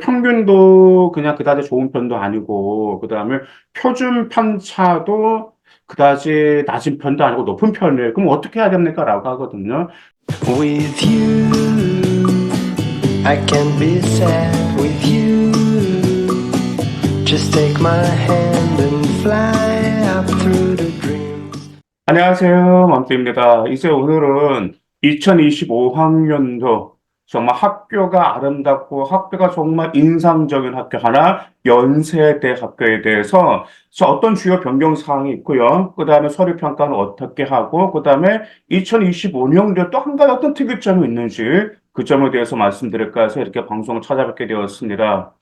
평균도 그냥 그다지 좋은 편도 아니고, 그 다음에 표준 편차도 그다지 낮은 편도 아니고 높은 편이에요. 그럼 어떻게 해야 됩니까? 라고 하거든요. With you, I can be sad with you. Just take my hand and fly up through the dreams. 안녕하세요. 맘때입니다. 이제 오늘은 2025학년도 정말 학교가 아름답고 학교가 정말 인상적인 학교 하나, 연세대학교에 대해서 어떤 주요 변경 사항이 있고요. 그 다음에 서류 평가는 어떻게 하고, 그 다음에 2025년도에 또 한 가지 어떤 특이점이 있는지 그 점에 대해서 말씀드릴까 해서 이렇게 방송을 찾아뵙게 되었습니다.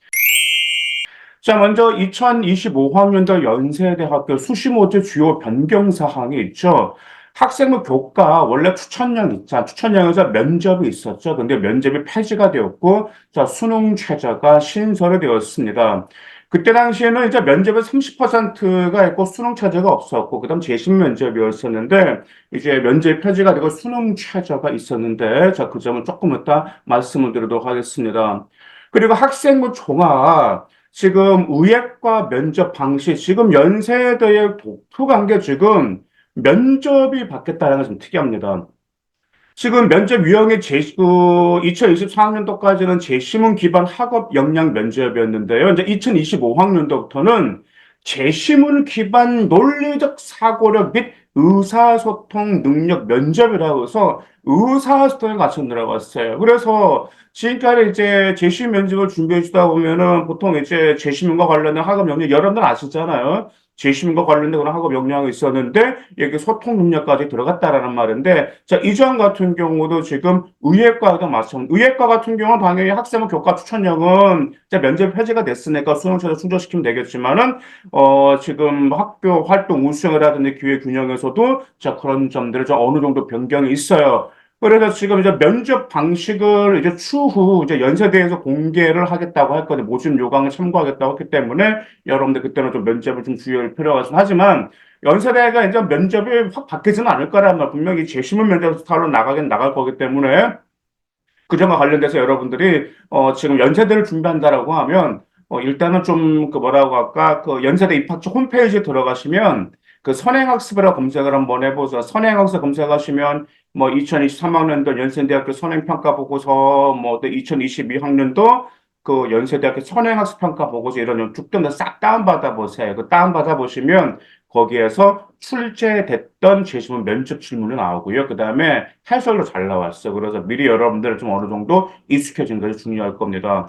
자, 먼저 2025학년도 연세대학교 수시모집 주요 변경 사항이 있죠. 학생부 교과 원래 추천형 있자 추천형에서 면접이 있었죠. 근데 면접이 폐지가 되었고, 자, 수능 최저가 신설이 되었습니다. 그때 당시에는 이제 면접의 30%가 있고 수능 최저가 없었고, 그다음 재심 면접이었었는데, 이제 면접이 폐지가 되고 수능 최저가 있었는데, 자, 그 점은 조금 이따 말씀을 드리도록 하겠습니다. 그리고 학생부 종합 지금 의예과 면접 방식, 지금 연세대의 독특한 게 지금 면접이 바뀌었다는 게 좀 특이합니다. 지금 면접 유형이 2024학년도까지는 재시문 기반 학업 역량 면접이었는데요. 이제 2025학년도부터는 재시문 기반 논리적 사고력 및 의사소통 능력 면접이라고 해서 의사소통을 같이 들어갔어요. 그래서 지금까지 이제 재시문 면접을 준비해 주다 보면은 보통 이제 재시문과 관련된 학업 역량 여러분들 아시잖아요. 재시문과 관련된 그런 학업 역량이 있었는데 여기 소통 능력까지 들어갔다라는 말인데, 자, 이전 같은 경우도 지금 의예과도 마찬가지. 의예과 같은 경우는 당연히 학생부 교과 추천형은 이제 면접 폐지가 됐으니까 수능 최저 충족시키면 되겠지만은 지금 학교 활동 우수형이라든지 기회 균형에서도 자, 그런 점들을 좀 어느 정도 변경이 있어요. 그래서 지금 이제 면접 방식을 이제 추후 이제 연세대에서 공개를 하겠다고 했거든요. 모집 요강을 참고하겠다고 했기 때문에 여러분들 그때는 좀 면접을 좀 주의할 필요가 있습니다. 하지만 연세대가 이제 면접이 확 바뀌지는 않을 거란 말, 분명히 재심은 면접 스타일로 나가긴 나갈 거기 때문에 그 점과 관련돼서 여러분들이 지금 연세대를 준비한다라고 하면 일단은 좀 그 뭐라고 할까 그 연세대 입학처 홈페이지에 들어가시면 그 선행학습이라고 검색을 한번 해보세요. 선행학습 검색하시면 뭐 2023학년도 연세대학교 선행평가 보고서 뭐 2022학년도 그 연세대학교 선행학습 평가 보고서 이런 쭉좀 싹 다운받아 보세요. 그 다운받아 보시면 거기에서 출제됐던 제시문 면접 질문이 나오고요. 그 다음에 해설도 잘 나왔어요. 그래서 미리 여러분들 좀 어느 정도 익숙해진 것이 중요할 겁니다.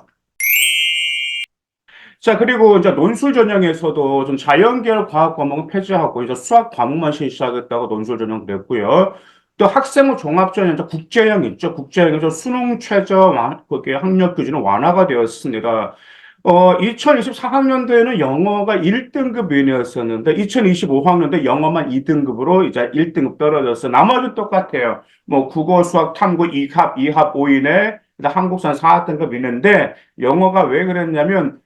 자, 그리고 이제 논술 전형에서도 좀 자연계열 과학 과목은 폐지하고 이제 수학 과목만 실시하겠다고 논술 전형 냈고요. 또 학생부 종합 전형, 이제 국제형 있죠. 국제형에서 수능 최저 그게 학력 기준은 완화가 되었습니다. 2024학년도에는 영어가 1등급 이내였었는데, 2025학년도 영어만 2등급으로 이제 1등급 떨어졌어요. 나머지는 똑같아요. 뭐, 국어, 수학, 탐구 2합 5이내, 한국사는 4등급 이내인데, 영어가 왜 그랬냐면,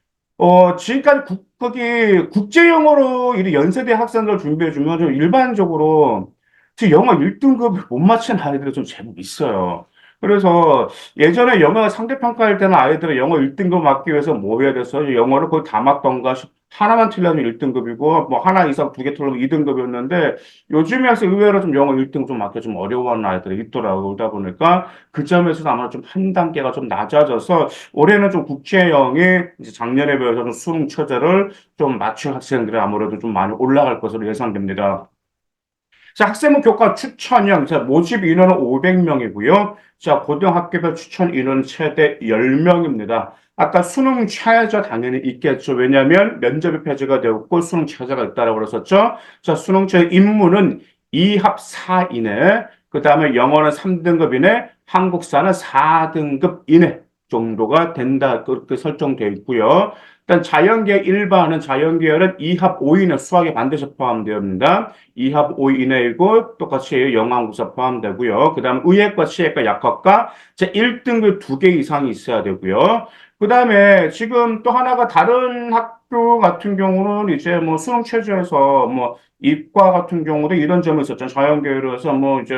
지금까지 거기 국제영어로 이 연세대 학생들 준비해주면 좀 일반적으로 지금 영어 1등급 못 맞힌 아이들이 좀 제법 있어요. 그래서 예전에 영어 상대평가할 때는 아이들은 영어 1등급 맞기 위해서 뭐 해야 됐어? 영어를 거의 다 맞던가 하나만 틀리면 1등급이고 뭐 하나 이상 두 개 틀리면 2등급이었는데 요즘에 와서 의외로 좀 영어 1등 좀 맞기 좀 어려워하는 아이들이 있더라고요. 그러다 보니까 그 점에서 아마 좀 한 단계가 좀 낮아져서 올해는 좀 국제형이 이제 작년에 비해서 좀 수능 최저를 좀 맞춘 학생들이 아무래도 좀 많이 올라갈 것으로 예상됩니다. 자, 학생부 교과 추천형, 자, 모집 인원은 500명이고요. 자, 고등학교별 추천 인원 최대 10명입니다. 아까 수능 최저 당연히 있겠죠. 왜냐하면 면접이 폐지가 되었고 수능 최저가 있다라고 그랬었죠. 자, 수능 최저 인문은 2합 4 이내, 그 다음에 영어는 3등급 이내, 한국사는 4등급 이내 정도가 된다. 그렇게 설정되어 있고요. 일단 자연계열은 2합 5 이내 수학에 반드시 포함되어있습니다. 2합 5 이내이고 똑같이 영어 한국사 포함되고요. 그 다음 의예과, 치예과, 약학과 제 1등급 2개 이상이 있어야 되고요. 그 다음에 지금 또 하나가 다른 학교 같은 경우는 이제 뭐 수능 최저에서 뭐 이과 같은 경우도 이런 점이 있었죠. 자연계열에서 뭐 이제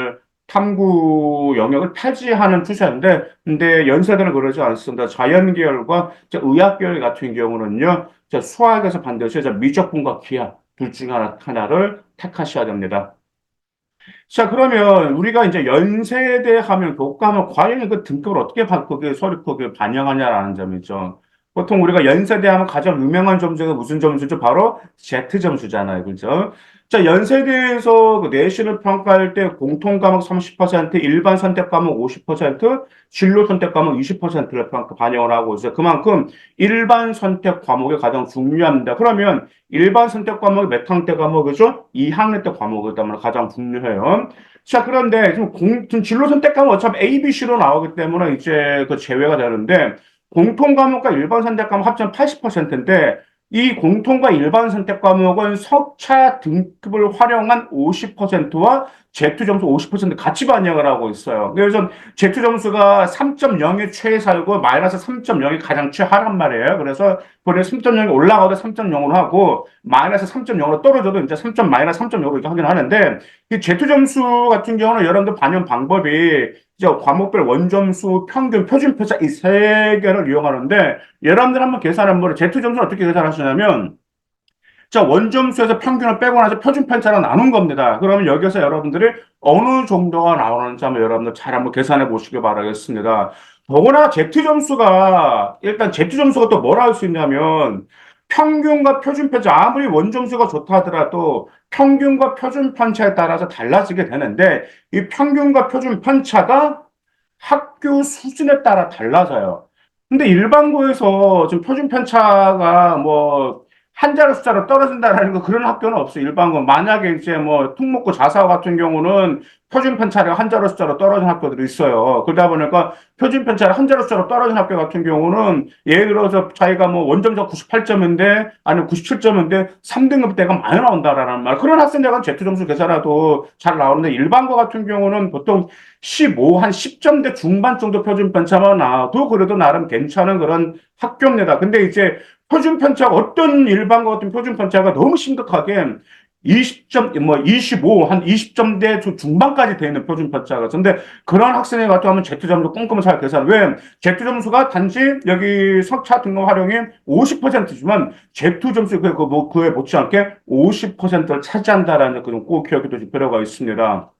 탐구 영역을 폐지하는 추세인데, 근데 연세대는 그러지 않습니다. 자연계열과 의학계열 같은 경우는요, 수학에서 반드시 미적분과 기하 둘 중 하나를 택하셔야 됩니다. 자, 그러면 우리가 이제 연세대 하면 교과면 과연 그 등급을 어떻게 그게 서류 그게 반영하냐라는 점이죠. 보통 우리가 연세대 하면 가장 유명한 점수가 무슨 점수죠? 바로 Z 점수잖아요. 그죠? 자, 연세대에서 그 내신을 평가할 때 공통 과목 30%, 일반 선택 과목 50%, 진로 선택 과목 20%를 반영을 하고 있어요. 그만큼 일반 선택 과목이 가장 중요합니다. 그러면 일반 선택 과목이 몇 학년 때 과목이죠? 2학년 때 과목이기 때문에 가장 중요해요. 자, 그런데 지금 진로 선택 과목 어차피 A, B, C로 나오기 때문에 이제 그 제외가 되는데 공통 과목과 일반 선택 과목 합치면 80%인데 이 공통과 일반 선택 과목은 석차 등급을 활용한 50%와 Z 점수 50% 같이 반영을 하고 있어요. 그래서 Z 점수가 3.0이 최상이고 마이너스 3.0이 가장 최하란 말이에요. 그래서 본인 3.0이 올라가도 3.0으로 하고 마이너스 3.0으로 떨어져도 이제 3. 마이너스 3.0으로 이렇게 하긴 하는데 이 Z 점수 같은 경우는 여러분들 반영 방법이 이제 과목별 원점수, 평균, 표준편차 이 세 개를 이용하는데 여러분들 한번 계산해보면 Z 점수는 어떻게 계산하시냐면 자, 원점수에서 평균을 빼고 나서 표준편차로 나눈 겁니다. 그러면 여기서 여러분들이 어느 정도가 나오는지 한번 여러분들 잘 한번 계산해 보시기 바라겠습니다. 더구나 Z점수가, 일단 Z점수가 또 뭐라 할 수 있냐면, 평균과 표준편차, 아무리 원점수가 좋다 하더라도 평균과 표준편차에 따라서 달라지게 되는데, 이 평균과 표준편차가 학교 수준에 따라 달라져요. 근데 일반고에서 지금 표준편차가 뭐 한자로 숫자로 떨어진다라는 거 그런 학교는 없어요. 일반고. 만약에 이제 뭐 특목고 자사 같은 경우는 표준편차가 한자로 숫자로 떨어진 학교들이 있어요. 그러다 보니까 표준편차가 한자로 숫자로 떨어진 학교 같은 경우는 예를 들어서 자기가 뭐 원점수가 98점인데 아니면 97점인데 3등급 대가 많이 나온다라는 말. 그런 학생들은 Z점수 계산해도 잘 나오는데 일반고 같은 경우는 보통 15, 한 10점대 중반 정도 표준편차만 나와도 그래도 나름 괜찮은 그런 학교입니다. 근데 이제 표준편차가 어떤 일반과 같은 표준편차가 너무 심각하게 20점, 뭐 25, 한 20점대 중반까지 되어 있는 표준편차가. 근데 그런 학생에 같은 하면 Z점수 꼼꼼히 잘 계산. 왜? Z점수가 단지 여기 석차 등급 활용이 50%지만 Z점수 그에 못지않게 50%를 차지한다라는 그런 꼭 기억해 두실 필요가 있습니다.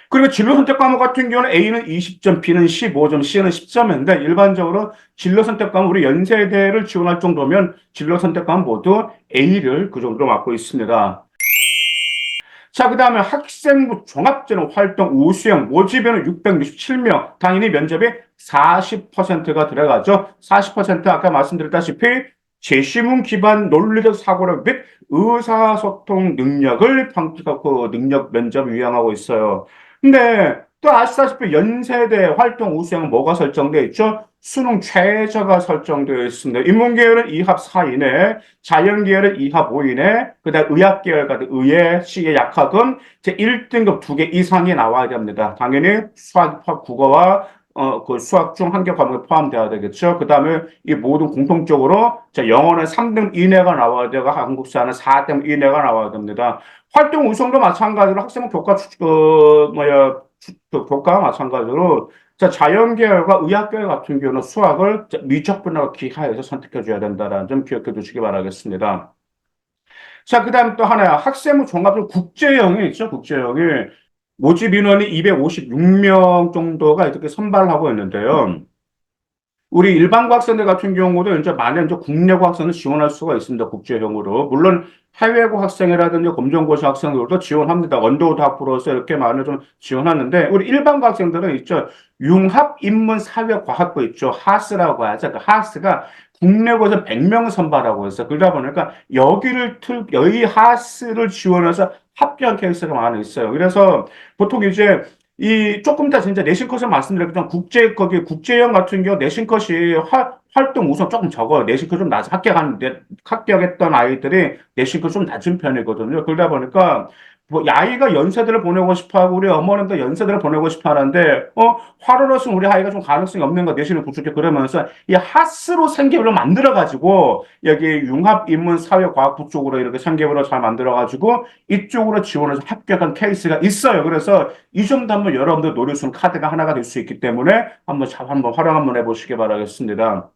그리고 진로 선택 과목 같은 경우는 A는 20점, B는 15점, C는 10점인데 일반적으로 진로 선택 과목 우리 연세대를 지원할 정도면 진로 선택 과목 모두 A를 그 정도로 맡고 있습니다. 자, 그 다음에 학생부 종합제로 활동 우수형 모집에는 667명, 당연히 면접이 40%가 들어가죠. 40% 아까 말씀드렸다시피 제시문 기반 논리적 사고력 및 의사소통 능력을 그 능력 면접 유형하고 있어요. 근데 또 아시다시피 연세대 활동 우수형은 뭐가 설정되어 있죠? 수능 최저가 설정되어 있습니다. 인문계열은 2합 4이내, 자연계열은 2합 5이내, 그다음 의학계열 같은 의예, 시계, 약학은 제 1등급 2개 이상이 나와야 됩니다. 당연히 수학, 국어와 그 수학 중 한 개 과목에 포함되어야 되겠죠. 그 다음에 이 모든 공통적으로 영어는 3등 이내가 나와야 되고 한국사는 4등 이내가 나와야 됩니다. 활동 우수도 마찬가지로 학생은 교과와 마찬가지로 자, 자연계열과 의학계열 같은 경우는 수학을 미적분하고 기하에서 선택해 줘야 된다는 점 기억해 두시기 바라겠습니다. 자, 그 다음 또 하나야. 학생부 종합은 국제형이 있죠, 국제형이. 모집 인원이 256명 정도가 이렇게 선발하고 있는데요. 우리 일반고 학생들 같은 경우도 이제 만약 이제 국내고 학생을 지원할 수가 있습니다. 국제형으로. 물론 해외고 학생이라든지 검정고시 학생들도 지원합니다. 언더우드 학부로서 이렇게 많이 좀 지원하는데 우리 일반고 학생들은 있죠. 융합인문사회과학부 있죠. 하스라고 하죠. 그 하스가 국내고에서 100명을 선발하고 있어요. 그러다 보니까 여기 하스를 지원해서 합격한 케이스가 많이 있어요. 그래서 보통 이제 이 조금 이따 진짜 내신 컷을 말씀드렸지만 거기 국제형 같은 경우 내신 컷이 활동 우선 조금 적어요. 내신 컷좀 합격했던 아이들이 내신 컷좀 낮은 편이거든요. 그러다 보니까 뭐 아이가 연세대를 보내고 싶어 하고 우리 어머님도 연세대를 보내고 싶어 하는데 화로로서는 우리 아이가 좀 가능성이 없는 거 내신을 구축해 그러면서 이 하스로 생계부를 만들어 가지고 여기 융합인문사회과학부 쪽으로 이렇게 생계부를 잘 만들어 가지고 이쪽으로 지원해서 합격한 케이스가 있어요. 그래서 이 점도 한번 여러분들 노릴 수 있는 카드가 하나가 될 수 있기 때문에 한번 활용 한번 해보시기 바라겠습니다.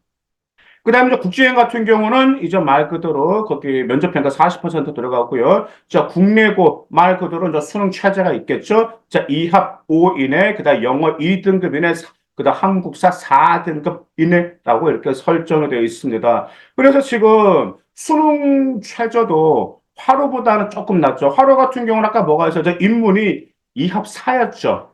그 다음에 국제여행 같은 경우는 이제 말 그대로 거기 면접평가 40% 들어가고요. 자, 국내고 말 그대로 이제 수능 최저가 있겠죠. 자, 2합 5이내, 그 다음 영어 2등급 이내, 그 다음 한국사 4등급 이내라고 이렇게 설정이 되어 있습니다. 그래서 지금 수능 최저도 화로보다는 조금 낮죠. 화로 같은 경우는 아까 뭐가 있었죠? 인문이 2합 4였죠.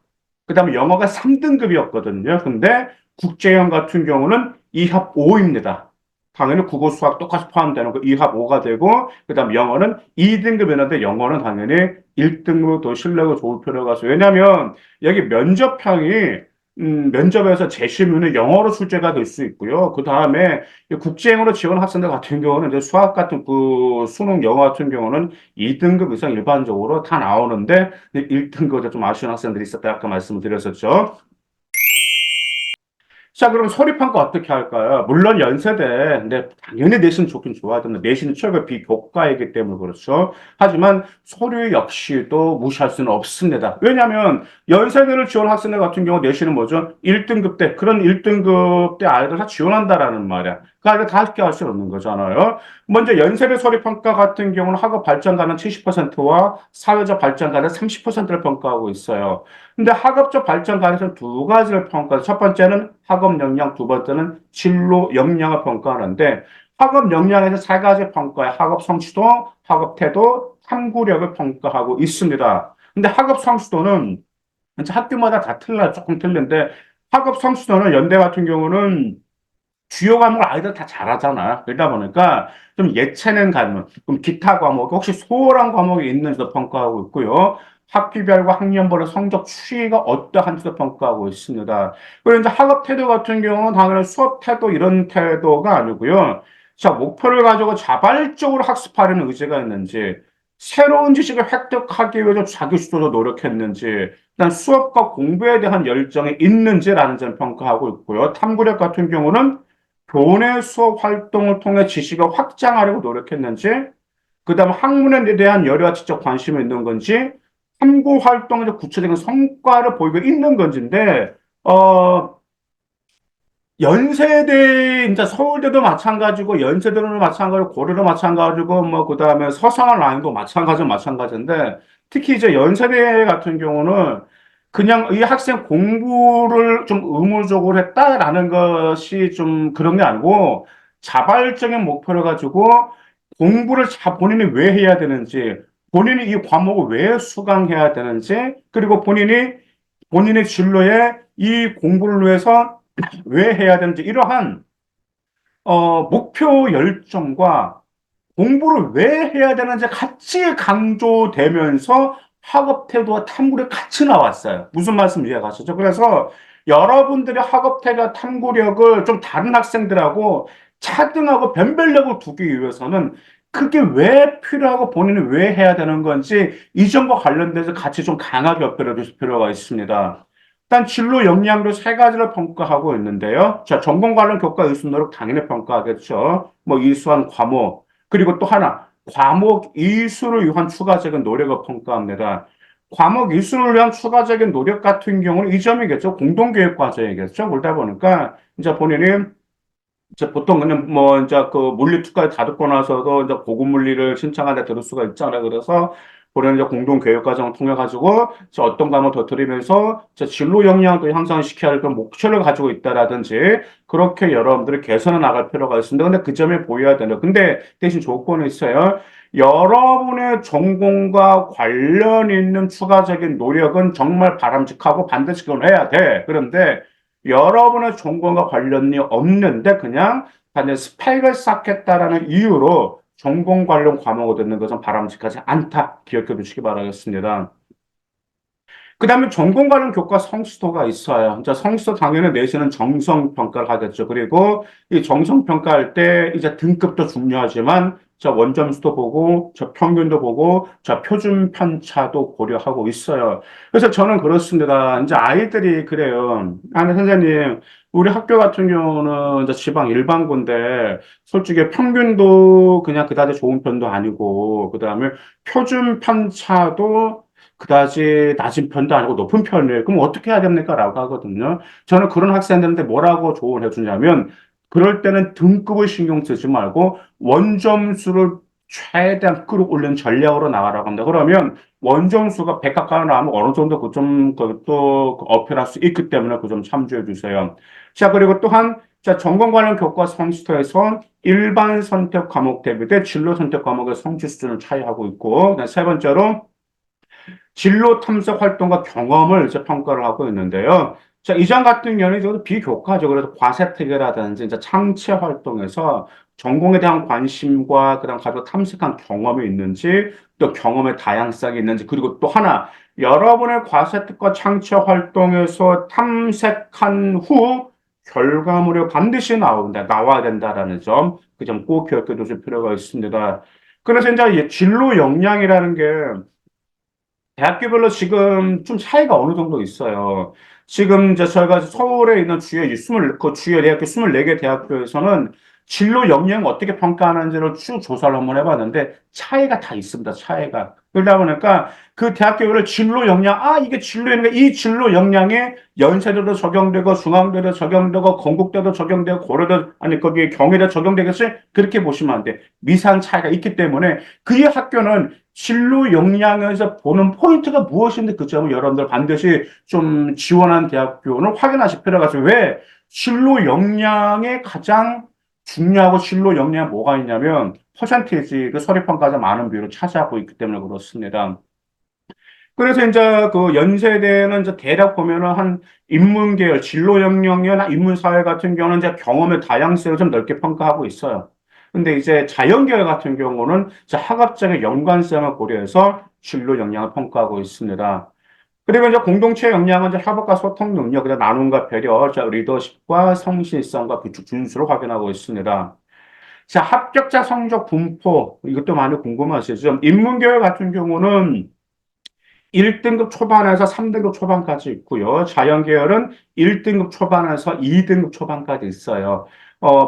그 다음에 영어가 3등급이었거든요. 근데 국제형 같은 경우는 2합 5입니다. 당연히 국어 수학 똑같이 포함되는 거 2합 5가 되고, 그 다음 영어는 2등급이었는데 영어는 당연히 1등급으로 더 실력이 좋을 필요가 있어요. 왜냐면 여기 면접형이 면접에서 재시면은 영어로 출제가 될 수 있고요. 그 다음에 국제형으로 지원 학생들 같은 경우는 이제 수학 같은 그 수능 영어 같은 경우는 2등급 이상 일반적으로 다 나오는데 1등급에 좀 아쉬운 학생들이 있었다 아까 말씀을 드렸었죠. 자, 그럼 소리평가 어떻게 할까요? 물론 연세대, 근데 당연히 내신 좋긴 좋아야 됩니다. 내신은 최고 비교과이기 때문에 그렇죠. 하지만 소리 역시도 무시할 수는 없습니다. 왜냐하면 연세대를 지원 학생들 같은 경우 내신은 뭐죠? 1등급 때, 그런 1등급 때 아이들 다 지원한다라는 말이야. 그 아이들 다 함께 할 수 없는 거잖아요. 먼저 연세대 소리평가 같은 경우는 학업 발전가는 70%와 사회적 발전가는 30%를 평가하고 있어요. 근데 학업적 발전 가능성 두 가지를 평가해요. 첫 번째는 학업 역량, 두 번째는 진로 역량을 평가하는데 학업 역량에서 세 가지 평가에 학업 성취도, 학업 태도, 탐구력을 평가하고 있습니다. 근데 학업 성취도는 진짜 학교마다 다 틀려요. 조금 틀린데 학업 성취도는 연대 같은 경우는 주요 과목을 아이들 다 잘하잖아. 그러다 보니까 좀 예체능 과목, 그럼 기타 과목, 혹시 소홀한 과목이 있는지도 평가하고 있고요. 학기별과 학년별로 성적 추이가 어떠한지도 평가하고 있습니다. 그리고 이제 학업 태도 같은 경우는 당연히 수업 태도 이런 태도가 아니고요. 자, 목표를 가지고 자발적으로 학습하려는 의지가 있는지, 새로운 지식을 획득하기 위해서 자기 스스로 노력했는지, 일단 수업과 공부에 대한 열정이 있는지라는 점을 평가하고 있고요. 탐구력 같은 경우는 교내 수업 활동을 통해 지식을 확장하려고 노력했는지, 그 다음 학문에 대한 열의와 지적 관심이 있는 건지, 탐구 활동에서 구체적인 성과를 보이고 있는 건지인데, 연세대, 이제 서울대도 마찬가지고, 연세대도 마찬가지고, 고려도 마찬가지고, 뭐, 그 다음에 서성한 라인도 마찬가지인데, 특히 이제 연세대 같은 경우는 그냥 이 학생 공부를 좀 의무적으로 했다라는 것이 좀 그런 게 아니고, 자발적인 목표를 가지고 공부를 본인이 왜 해야 되는지, 본인이 이 과목을 왜 수강해야 되는지, 그리고 본인의 진로에 이 공부를 위해서 왜 해야 되는지 이러한 목표 열정과 공부를 왜 해야 되는지 같이 강조되면서 학업 태도와 탐구력이 같이 나왔어요. 무슨 말씀 이해가시죠? 그래서 여러분들의 학업 태도와 탐구력을 좀 다른 학생들하고 차등하고 변별력을 두기 위해서는 그게 왜 필요하고 본인이 왜 해야 되는 건지 이 점과 관련돼서 같이 좀 강하게 어필해 주실 필요가 있습니다. 일단 진로 역량도 세 가지를 평가하고 있는데요. 자, 전공 관련 교과 의수 노력 당연히 평가하겠죠. 뭐 이수한 과목, 그리고 또 하나, 과목 이수를 위한 추가적인 노력을 평가합니다. 과목 이수를 위한 추가적인 노력 같은 경우는 이 점이겠죠. 공동교육 과정이겠죠. 그러다 보니까 이제 본인이 이제 보통 그냥 뭐 이제 그 물리 특과에 다 듣고 나서도 이제 고급 물리를 신청하는데 들을 수가 있잖아요. 그래서 본인은 이제 공동 교육 과정을 통해 가지고 이제 어떤 과목을 더 들으면서 이제 진로 역량도 향상시켜야 할 그런 목표를 가지고 있다라든지 그렇게 여러분들이 개선해 나갈 필요가 있습니다. 근데 그 점에 보여야 되는. 근데 대신 조건이 있어요. 여러분의 전공과 관련 있는 추가적인 노력은 정말 바람직하고 반드시 그건 해야 돼. 그런데 여러분의 전공과 관련이 없는데 그냥 단지 스펙을 쌓겠다라는 이유로 전공 관련 과목을 듣는 것은 바람직하지 않다. 기억해 두시기 바라겠습니다. 그 다음에 전공 관련 교과 성취도가 있어요. 이제 성취도 당연히 내시는 정성 평가를 하겠죠. 그리고 이 정성 평가할 때 이제 등급도 중요하지만 저 원점수도 보고, 저 평균도 보고, 저 표준 편차도 고려하고 있어요. 그래서 저는 그렇습니다. 이제 아이들이 그래요. 아니, 선생님, 우리 학교 같은 경우는 이제 지방 일반고인데, 솔직히 평균도 그냥 그다지 좋은 편도 아니고, 그 다음에 표준 편차도 그다지 낮은 편도 아니고 높은 편이에요. 그럼 어떻게 해야 됩니까? 라고 하거든요. 저는 그런 학생들한테 뭐라고 조언해 주냐면, 그럴 때는 등급을 신경 쓰지 말고 원점수를 최대한 끌어올리는 전략으로 나가라고 합니다. 그러면 원점수가 100 가까이 나오면 어느 정도 그 좀, 그또 어필할 수 있기 때문에 그 점 참조해 주세요. 자, 그리고 또한, 자, 전공 관련 교과 성취도에서 일반 선택 과목 대비 대 진로 선택 과목의 성취 수준을 차이하고 있고, 그다음 세 번째로 진로 탐색 활동과 경험을 이제 평가를 하고 있는데요. 자, 이장 같은 경우는 저도 비교과죠. 그래서 과세특위라든지 이제 창체 활동에서 전공에 대한 관심과 그다음 가지고 탐색한 경험이 있는지 또 경험의 다양성이 있는지 그리고 또 하나 여러분의 과세특과 창체 활동에서 탐색한 후 결과물이 반드시 나와야 된다라는 점, 그 점 꼭 기억해 두실 필요가 있습니다. 그래서 이제 이 진로 역량이라는 게 대학교별로 지금 좀 차이가 어느 정도 있어요. 지금 이제 저희가 서울에 있는 그 주요 대학교 24개 대학교에서는 진로 역량 어떻게 평가하는지를 쭉 조사를 한번 해봤는데 차이가 다 있습니다. 차이가. 그러다 보니까 그 대학교별 진로 역량, 이게 진로 역량, 이 진로 역량에 연세대도 적용되고 중앙대도 적용되고 건국대도 적용되고 고려대, 아니 거기 경희대 적용되겠어요? 그렇게 보시면 안 돼. 미세한 차이가 있기 때문에 그의 학교는 진로 역량에서 보는 포인트가 무엇인데 그 점을 여러분들 반드시 좀 지원한 대학교는 확인하실 필요가 있어요. 왜? 진로 역량에 가장 중요하고 진로 역량에 뭐가 있냐면 퍼센테이지, 그 서류평가가 많은 비율을 차지하고 있기 때문에 그렇습니다. 그래서 이제 그 연세대는 이제 대략 보면은 한 인문계열, 진로 영역이나 인문사회 같은 경우는 이제 경험의 다양성을 좀 넓게 평가하고 있어요. 근데 이제 자연계열 같은 경우는 이제 학업적인 연관성을 고려해서 진로 역량을 평가하고 있습니다. 그리고 이제 공동체 역량은 이제 협업과 소통 능력, 그다음 나눔과 배려, 자, 리더십과 성실성과 구축 준수를 확인하고 있습니다. 자, 합격자 성적 분포, 이것도 많이 궁금하시죠? 인문계열 같은 경우는 1등급 초반에서 3등급 초반까지 있고요. 자연계열은 1등급 초반에서 2등급 초반까지 있어요.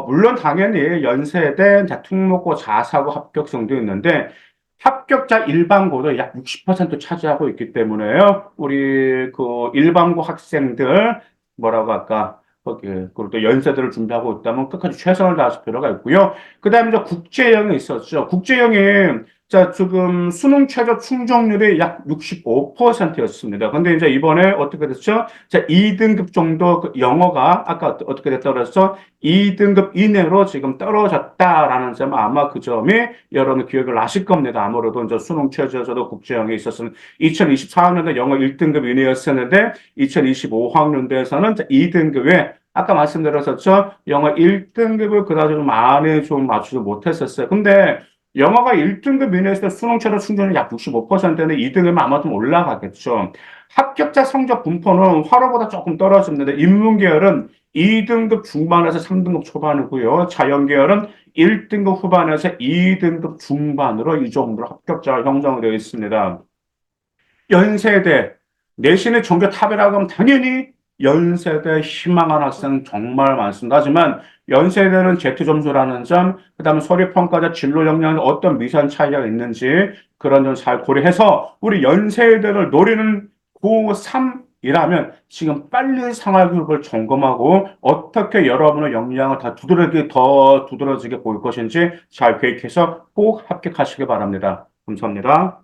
물론 당연히 연세대, 특목고, 자사고 합격성도 있는데 합격자 일반고도 약 60% 차지하고 있기 때문에요. 우리 그 일반고 학생들 뭐라고 할까? 거기 그리고 또 연세대를 준비하고 있다면 끝까지 최선을 다하실 필요가 있고요. 그다음에 이제 국제형이 있었죠. 국제형이 자, 지금 수능 최저 충족률이 약 65%였습니다. 근데 이제 이번에 어떻게 됐죠? 자, 2등급 정도 그 영어가 아까 어떻게 됐다고 그랬어? 2등급 이내로 지금 떨어졌다라는 점 아마 그 점이 여러분 기억을 나실 겁니다. 아무래도 이제 수능 최저에서도 국제형이 있었으면 2024학년도 영어 1등급 이내였었는데 2025학년도에서는 2등급에 아까 말씀드렸었죠? 영어 1등급을 그다지 많이 좀 맞추지 못했었어요. 근데 영어가 1등급 이내에서 수능 최저 충족률이 약 65%인데 2등급은 아마 좀 올라가겠죠. 합격자 성적 분포는 화로보다 조금 떨어집니다. 인문계열은 2등급 중반에서 3등급 초반이고요. 자연계열은 1등급 후반에서 2등급 중반으로 이 정도로 합격자가 형성되어 있습니다. 연세대, 내신의 전교 탑이라고 하면 당연히 연세대 희망하는 학생 정말 많습니다. 하지만 연세대는 Z 점수라는 점, 그 다음에 서류평가자 진로 역량에 어떤 미세한 차이가 있는지 그런 점 잘 고려해서 우리 연세대를 노리는 고3이라면 지금 빨리 생활교육을 점검하고 어떻게 여러분의 역량을 더 두드러지게 보일 것인지 잘 계획해서 꼭 합격하시기 바랍니다. 감사합니다.